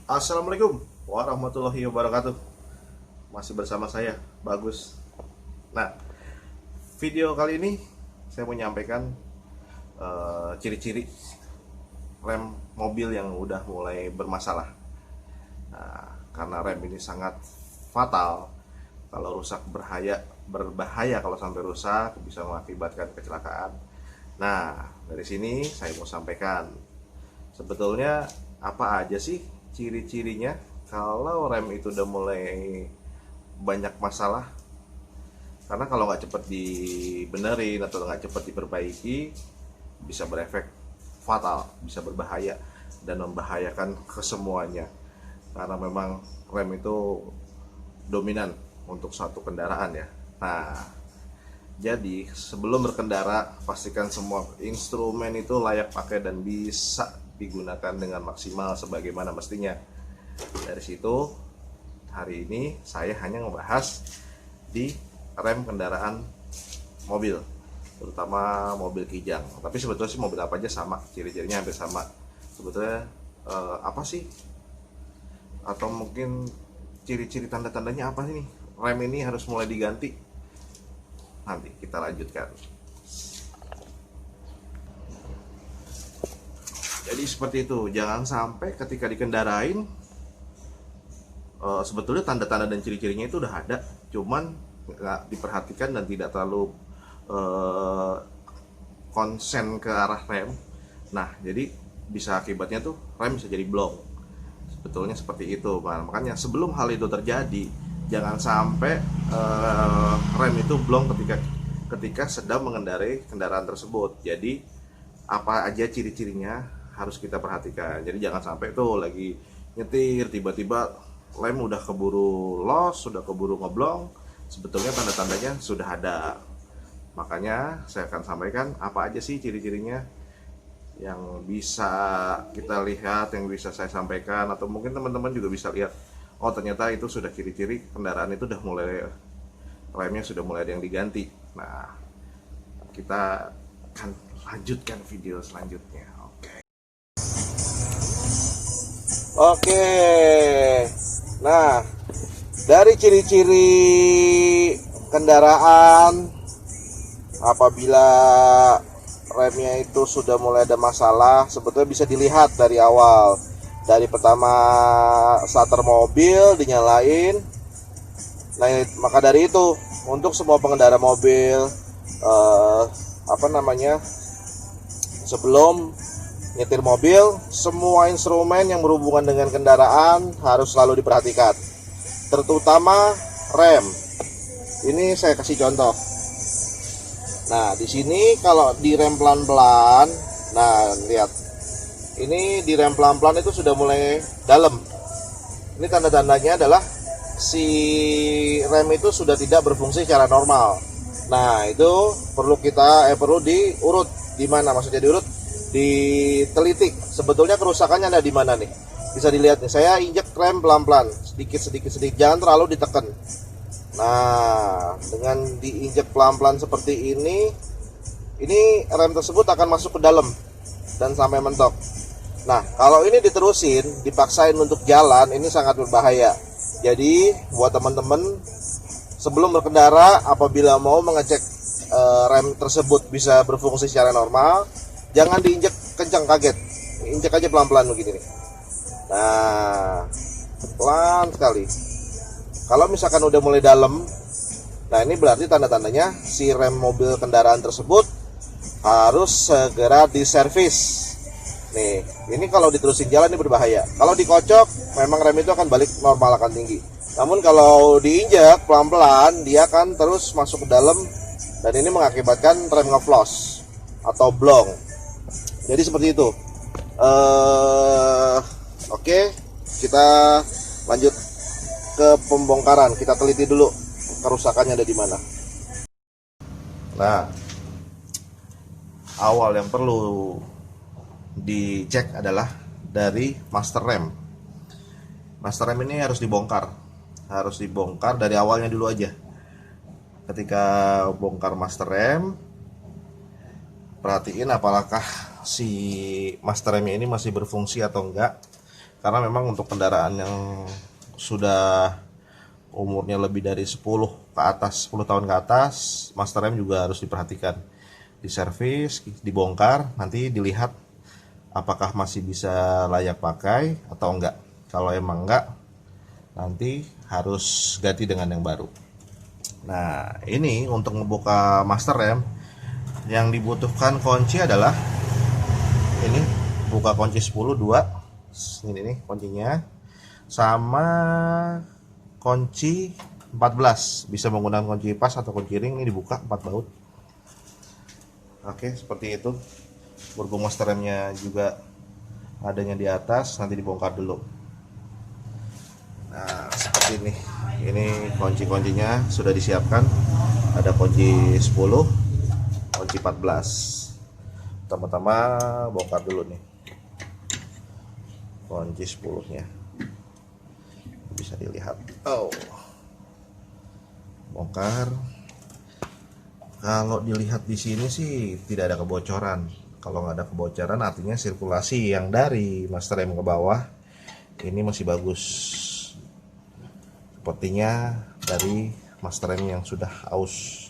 Assalamualaikum warahmatullahi wabarakatuh. Masih bersama saya, Bagus. Nah, video kali ini saya mau menyampaikan ciri-ciri rem mobil yang udah mulai bermasalah. Nah, karena rem ini sangat fatal, kalau rusak berbahaya kalau sampai rusak bisa mengakibatkan kecelakaan. Nah, dari sini saya mau sampaikan sebetulnya apa aja sih ciri-cirinya kalau rem itu udah mulai banyak masalah. Karena kalau nggak cepat dibenerin atau nggak cepat diperbaiki bisa berefek fatal, bisa berbahaya dan membahayakan kesemuanya. Karena memang rem itu dominan untuk satu kendaraan ya. Nah, jadi sebelum berkendara pastikan semua instrumen itu layak pakai dan bisa digunakan dengan maksimal sebagaimana mestinya. Dari situ hari ini saya hanya membahas di rem kendaraan mobil, terutama mobil Kijang. Tapi sebetulnya sih mobil apa aja sama, ciri-cirinya hampir sama. Sebetulnya apa sih? Atau mungkin ciri-ciri tanda-tandanya apa sih nih? Rem ini harus mulai diganti. Nanti kita lanjutkan. Jadi seperti itu, jangan sampai ketika dikendarain sebetulnya tanda-tanda dan ciri-cirinya itu udah ada, cuman nggak diperhatikan dan tidak terlalu konsen ke arah rem. Nah, jadi bisa akibatnya tuh rem bisa jadi blong. Sebetulnya seperti itu, makanya sebelum hal itu terjadi, jangan sampai rem itu blong ketika sedang mengendarai kendaraan tersebut. Jadi apa aja ciri-cirinya harus kita perhatikan. Jadi jangan sampai tuh lagi nyetir tiba-tiba lem udah keburu los, sudah keburu ngeblong. Sebetulnya tanda-tandanya sudah ada. Makanya saya akan sampaikan apa aja sih ciri-cirinya yang bisa kita lihat, yang bisa saya sampaikan, atau mungkin teman-teman juga bisa lihat. Oh, ternyata itu sudah ciri-ciri kendaraan itu udah mulai remnya sudah mulai ada yang diganti. Nah, kita akan lanjutkan video selanjutnya. Oke. Nah, dari ciri-ciri kendaraan apabila remnya itu sudah mulai ada masalah, sebetulnya bisa dilihat dari awal. Dari pertama starter mobil dinyalain. Nah, maka dari itu untuk semua pengendara mobil sebelum nyetir mobil, semua instrumen yang berhubungan dengan kendaraan harus selalu diperhatikan, terutama rem. Ini saya kasih contoh. Nah, di sini kalau direm pelan-pelan, nah lihat, ini direm pelan-pelan itu sudah mulai dalam. Ini tanda-tandanya adalah si rem itu sudah tidak berfungsi secara normal. Nah, itu perlu diurut. Di mana maksudnya diurut? Diteliti sebetulnya kerusakannya ada di mana nih. Bisa dilihat nih, saya injek rem pelan-pelan, sedikit, jangan terlalu ditekan. Nah, dengan diinjek pelan-pelan seperti ini rem tersebut akan masuk ke dalam dan sampai mentok. Nah, kalau ini diterusin, dipaksain untuk jalan, ini sangat berbahaya. Jadi buat teman-teman sebelum berkendara, apabila mau mengecek rem tersebut bisa berfungsi secara normal, jangan diinjek kencang kaget, injek aja pelan-pelan begini nih. Nah, pelan sekali. Kalau misalkan udah mulai dalam, nah ini berarti tanda-tandanya si rem mobil kendaraan tersebut harus segera diservis. Nih, ini kalau diterusin jalan ini berbahaya. Kalau dikocok, memang rem itu akan balik normal, akan tinggi. Namun kalau diinjak pelan-pelan, dia akan terus masuk ke dalam dan ini mengakibatkan rem ngeflos atau blong. Jadi seperti itu. Oke, kita lanjut ke pembongkaran. Kita teliti dulu kerusakannya ada di mana. Nah, awal yang perlu dicek adalah dari master rem. Master rem ini harus dibongkar dari awalnya dulu aja. Ketika bongkar master rem, perhatiin apakah si master remnya ini masih berfungsi atau enggak. karena memang untuk kendaraan yang sudah umurnya lebih dari 10 ke atas, 10 tahun ke atas, master rem juga harus diperhatikan, diservis, dibongkar, nanti dilihat apakah masih bisa layak pakai atau enggak. Kalau emang enggak, nanti harus ganti dengan yang baru. Nah, ini untuk membuka master rem yang dibutuhkan kunci adalah ini, buka kunci 10 2. Ini nih kuncinya. Sama kunci 14, bisa menggunakan kunci pas atau kunci ring. Ini dibuka 4 baut. Oke, seperti itu. Berhubung master remnya juga adanya di atas, nanti dibongkar dulu. Nah, seperti ini. Ini kunci-kuncinya sudah disiapkan. Ada kunci 10, kunci 14. Pertama-tama bongkar dulu nih kunci 10-nya. Bisa dilihat. Oh. Bongkar. Kalau dilihat di sini sih tidak ada kebocoran. Kalau nggak ada kebocoran artinya sirkulasi yang dari master rem ke bawah ini masih bagus. Sepertinya dari master rem yang sudah aus,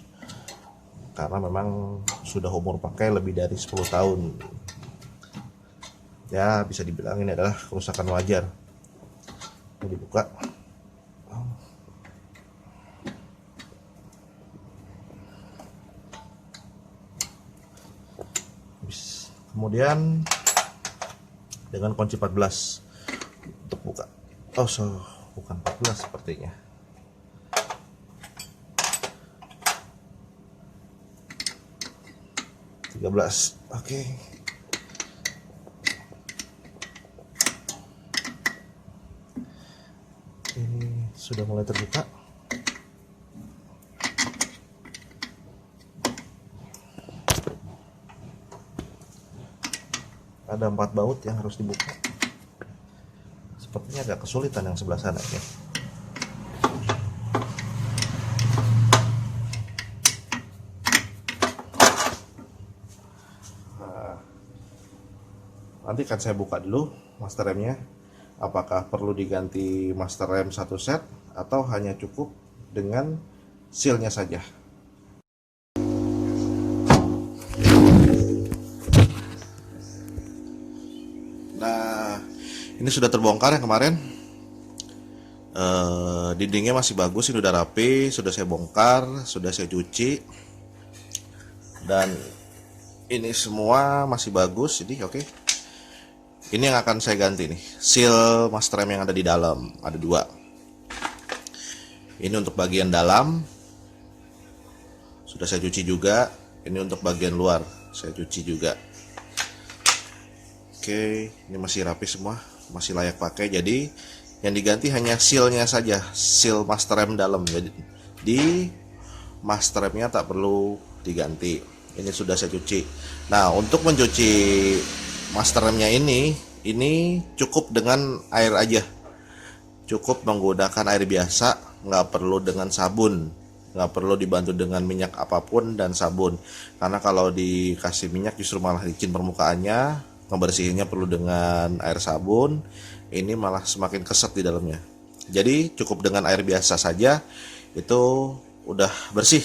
karena memang sudah umur pakai lebih dari 10 tahun. Ya, bisa dibilang ini adalah kerusakan wajar. Ini dibuka. Kemudian dengan kunci 14 untuk buka. Oh, bukan 14 sepertinya. Oke. Ini sudah mulai terbuka. Ada 4 baut yang harus dibuka. Sepertinya agak kesulitan yang sebelah sana ya. Nanti akan saya buka dulu master remnya, apakah perlu diganti master rem satu set atau hanya cukup dengan sealnya saja. Nah, ini sudah terbongkar yang kemarin. Dindingnya masih bagus, ini udah rapi, sudah saya bongkar, sudah saya cuci, dan ini semua masih bagus. Jadi oke. Ini yang akan saya ganti nih, seal master rem yang ada di dalam, ada 2. Ini untuk bagian dalam sudah saya cuci juga. Ini untuk bagian luar saya cuci juga. Oke, ini masih rapi semua, masih layak pakai. Jadi yang diganti hanya sealnya saja, seal master rem dalam. Jadi di master remnya tak perlu diganti. Ini sudah saya cuci. Nah, untuk mencuci master remnya ini cukup dengan air aja, cukup menggunakan air biasa, nggak perlu dengan sabun, nggak perlu dibantu dengan minyak apapun dan sabun, karena kalau dikasih minyak justru malah licin permukaannya. Ngebersihinnya perlu dengan air sabun, ini malah semakin keset di dalamnya. Jadi cukup dengan air biasa saja itu udah bersih.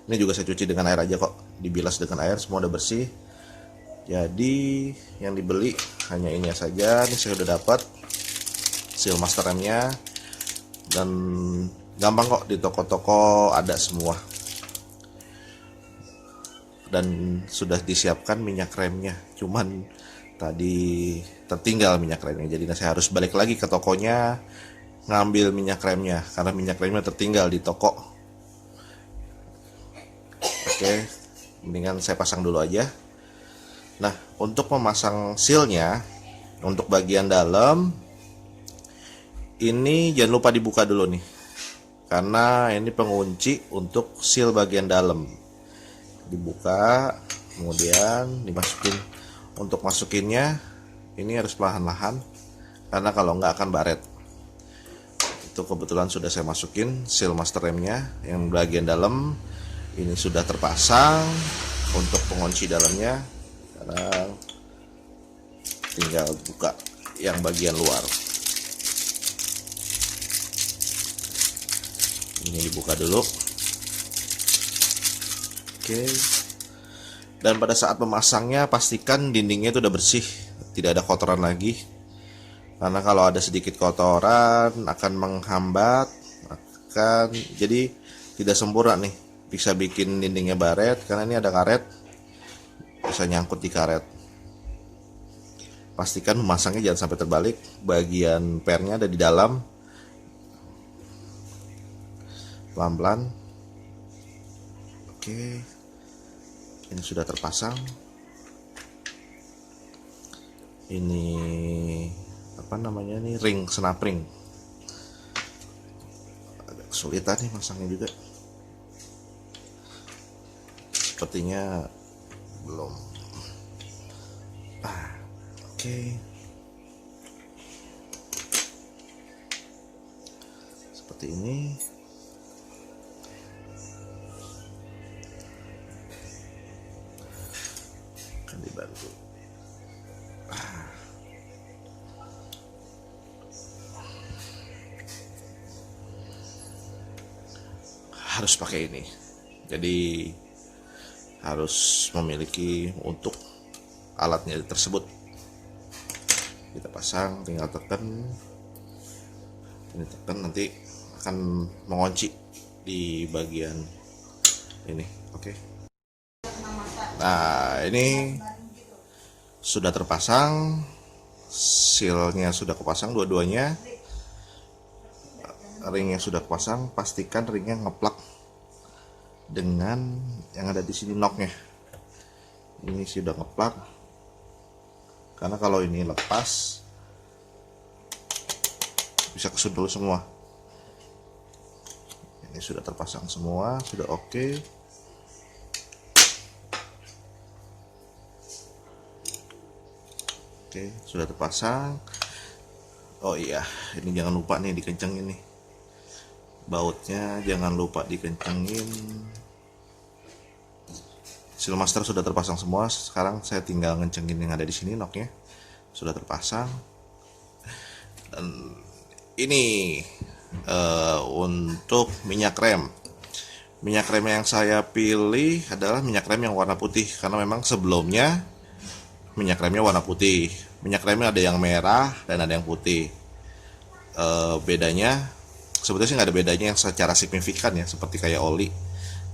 Ini juga saya cuci dengan air aja kok, dibilas dengan air, semua udah bersih. Jadi yang dibeli hanya ini saja. Ini saya udah dapat seal master remnya, dan gampang kok, di toko-toko ada semua, dan sudah disiapkan minyak remnya. Cuman tadi tertinggal minyak remnya, jadi saya harus balik lagi ke tokonya ngambil minyak remnya, karena minyak remnya tertinggal di toko. Oke, mendingan saya pasang dulu aja. Nah, untuk memasang sealnya, untuk bagian dalam ini jangan lupa dibuka dulu nih, karena ini pengunci untuk seal bagian dalam. Dibuka, kemudian dimasukin. Untuk masukinnya ini harus perlahan-lahan, karena kalau nggak akan baret. Itu kebetulan sudah saya masukin seal master remnya yang bagian dalam. Ini sudah terpasang. Untuk pengunci dalamnya sekarang tinggal buka. yang bagian luar. Ini dibuka dulu. Oke. Dan pada saat memasangnya pastikan dindingnya itu udah bersih, tidak ada kotoran lagi. Karena kalau ada sedikit kotoran akan menghambat, akan jadi tidak sempurna nih. Bisa bikin dindingnya baret karena ini ada karet, bisa nyangkut di karet. Pastikan memasangnya jangan sampai terbalik, bagian pernya ada di dalam. Pelan-pelan. Oke, ini sudah terpasang. Ini apa namanya nih, ring snap ring. Agak kesulitan nih masangnya juga. Sepertinya belum. Oke. Seperti ini. Akan dibantu. Harus pakai ini. Jadi harus memiliki untuk alatnya tersebut. Kita pasang, tinggal tekan. Ini tekan, nanti akan mengunci di bagian ini. Oke. Nah, ini sudah terpasang. Sealnya sudah kepasang dua-duanya. Ringnya sudah kepasang, pastikan ringnya ngeplak dengan yang ada di sini knocknya. Ini sudah ngeplak, karena kalau ini lepas bisa kesundul semua. Ini sudah terpasang semua, sudah oke. Oke, sudah terpasang. Oh iya, ini jangan lupa nih dikencengin nih. Bautnya jangan lupa dikencengin. Sealmaster sudah terpasang semua. Sekarang saya tinggal ngencengin yang ada di sini, knocknya sudah terpasang. Dan ini untuk minyak rem. Minyak rem yang saya pilih adalah minyak rem yang warna putih, karena memang sebelumnya minyak remnya warna putih. Minyak remnya ada yang merah dan ada yang putih. Bedanya sebetulnya sih nggak ada bedanya yang secara signifikan ya, seperti kayak oli.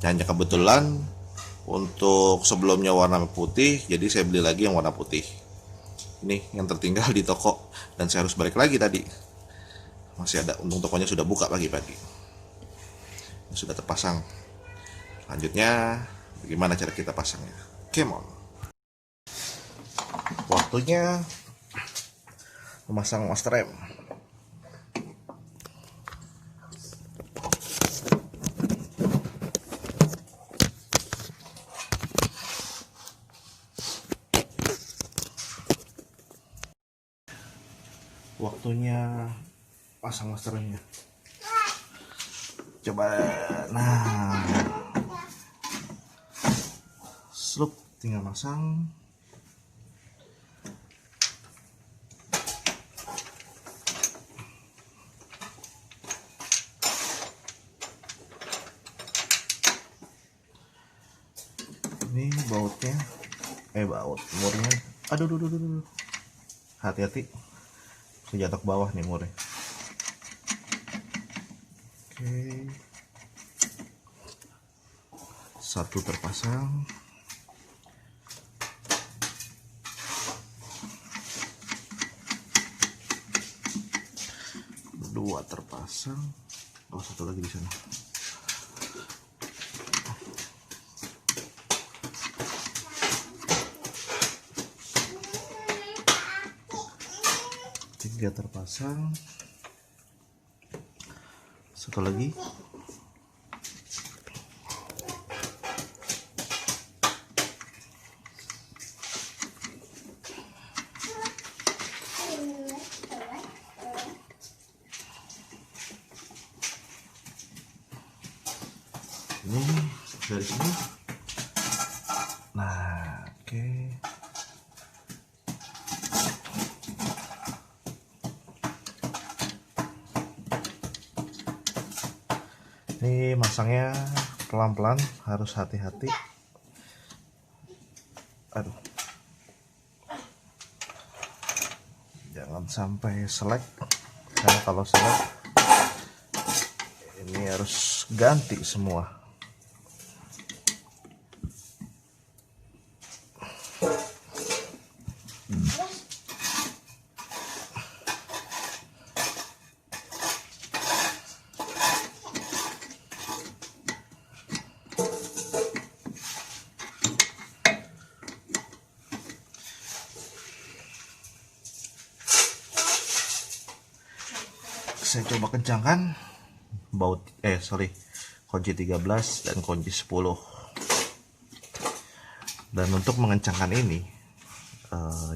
Hanya kebetulan untuk sebelumnya warna putih, jadi saya beli lagi yang warna putih. Ini yang tertinggal di toko dan saya harus balik lagi tadi. Masih ada, untung tokonya sudah buka pagi-pagi. Sudah terpasang. Lanjutnya bagaimana cara kita pasangnya? Come on. Waktunya memasang master rem. Waktunya pasang master remnya. Coba, nah, slup, tinggal masang. Ini bautnya, baut murnya. Aduh, hati-hati, bisa jatuh ke bawah nih murnya. Oke, satu terpasang. Dua terpasang. Oh, satu lagi di sana. Tiga terpasang. Satu lagi. Ini dari sini. Nah, oke. Ini masangnya pelan-pelan, harus hati-hati. Aduh, jangan sampai selek, karena kalau selek ini harus ganti semua. Saya coba kencangkan baut kunci 13 dan kunci 10. Dan untuk mengencangkan ini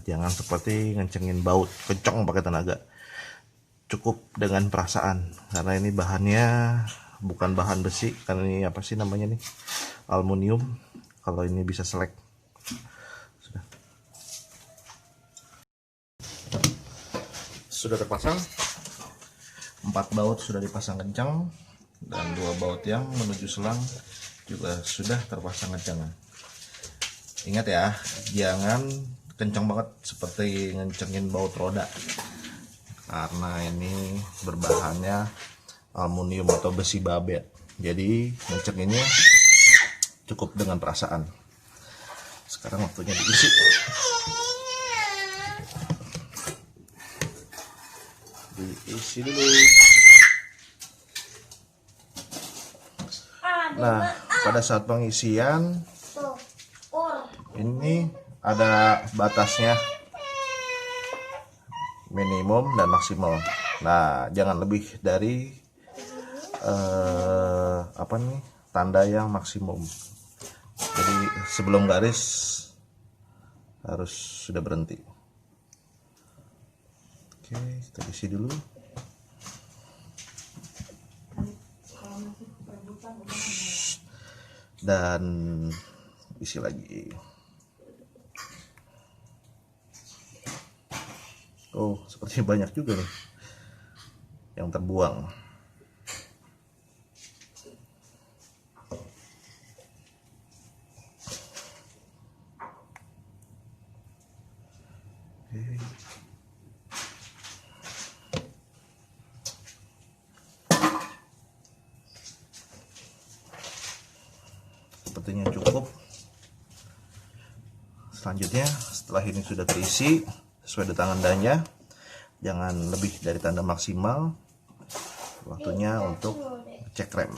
jangan seperti ngencengin baut kencang pakai tenaga, cukup dengan perasaan, karena ini bahannya bukan bahan besi, karena ini apa sih namanya nih, aluminium. Kalau ini bisa selek. Sudah terpasang. 4 baut sudah dipasang kencang, dan 2 baut yang menuju selang juga sudah terpasang kencang. Ingat ya, jangan kencang banget seperti ngencengin baut roda, karena ini berbahannya aluminium atau besi babet. Jadi ngencenginnya cukup dengan perasaan. Sekarang waktunya diisi. Diisi dulu. Nah, pada saat pengisian ini ada batasnya, minimum dan maksimal. Nah, jangan lebih dari tanda yang maksimum. Jadi sebelum garis harus sudah berhenti. Oke, kita isi dulu. Dan isi lagi. Oh, sepertinya banyak juga nih yang terbuang. Oke. Sepertinya cukup. Selanjutnya, setelah ini sudah terisi sesuai dengan tandanya, jangan lebih dari tanda maksimal. Waktunya untuk cek rem.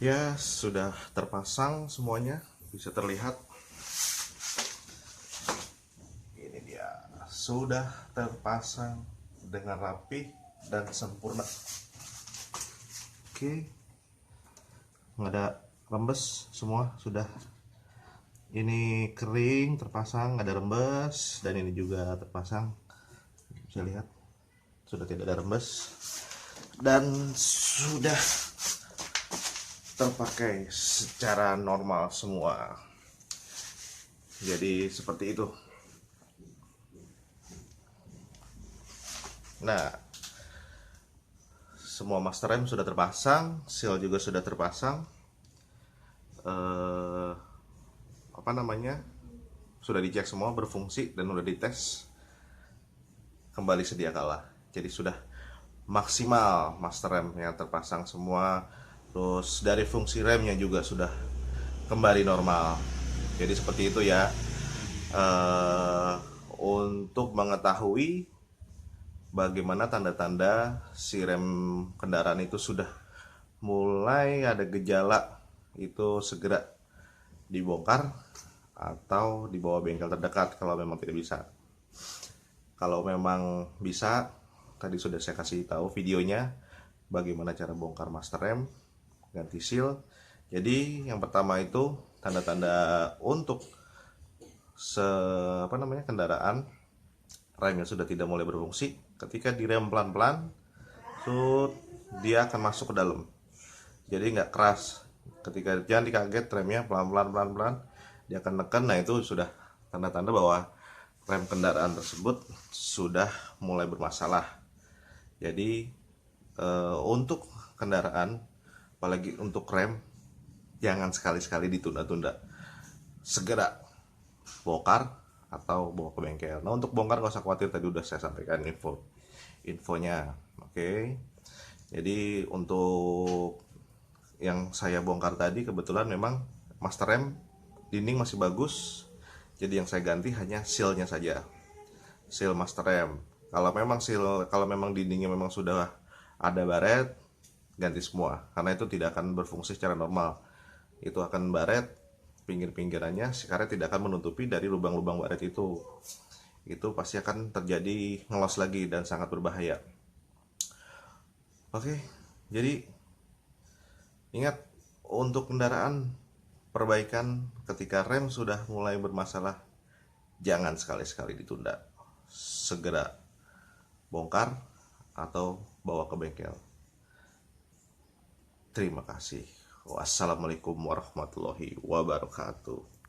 Ya, sudah terpasang semuanya, bisa terlihat. Ini dia, sudah terpasang dengan rapi dan sempurna. Oke, nggak ada rembes, semua sudah. Ini kering, terpasang, nggak ada rembes, dan ini juga terpasang. Bisa lihat, sudah tidak ada rembes dan sudah terpakai secara normal semua. Jadi seperti itu. Nah, semua master rem sudah terpasang, seal juga sudah terpasang. Sudah dicek semua berfungsi dan sudah dites kembali sedia kala. Jadi sudah maksimal master rem yang terpasang semua. Terus dari fungsi remnya juga sudah kembali normal. Jadi seperti itu ya. Untuk mengetahui bagaimana tanda-tanda si rem kendaraan itu sudah mulai ada gejala, itu segera dibongkar atau dibawa bengkel terdekat kalau memang tidak bisa. Kalau memang bisa, tadi sudah saya kasih tahu videonya bagaimana cara bongkar master rem, ganti seal. Jadi yang pertama itu tanda-tanda untuk kendaraan remnya sudah tidak mulai berfungsi. Ketika direm pelan-pelan, dia akan masuk ke dalam. Jadi nggak keras. Ketika jangan dikaget, remnya pelan-pelan, dia akan neken. Nah, itu sudah tanda-tanda bahwa rem kendaraan tersebut sudah mulai bermasalah. Jadi Untuk kendaraan, apalagi untuk rem, jangan sekali-sekali ditunda-tunda. Segera bongkar atau bawa ke bengkel. Nah, untuk bongkar nggak usah khawatir, tadi udah saya sampaikan infonya. Oke. Jadi untuk yang saya bongkar tadi kebetulan memang master rem dinding masih bagus. Jadi yang saya ganti hanya sealnya saja. Seal master rem. Kalau memang dindingnya memang sudah ada baret, ganti semua karena itu tidak akan berfungsi secara normal. Itu akan baret, pinggir-pinggirannya si karet tidak akan menutupi dari lubang-lubang baret itu pasti akan terjadi ngelos lagi dan sangat berbahaya. Oke, jadi ingat, untuk kendaraan, perbaikan ketika rem sudah mulai bermasalah jangan sekali-sekali ditunda, segera bongkar atau bawa ke bengkel. Terima kasih. Wassalamualaikum warahmatullahi wabarakatuh.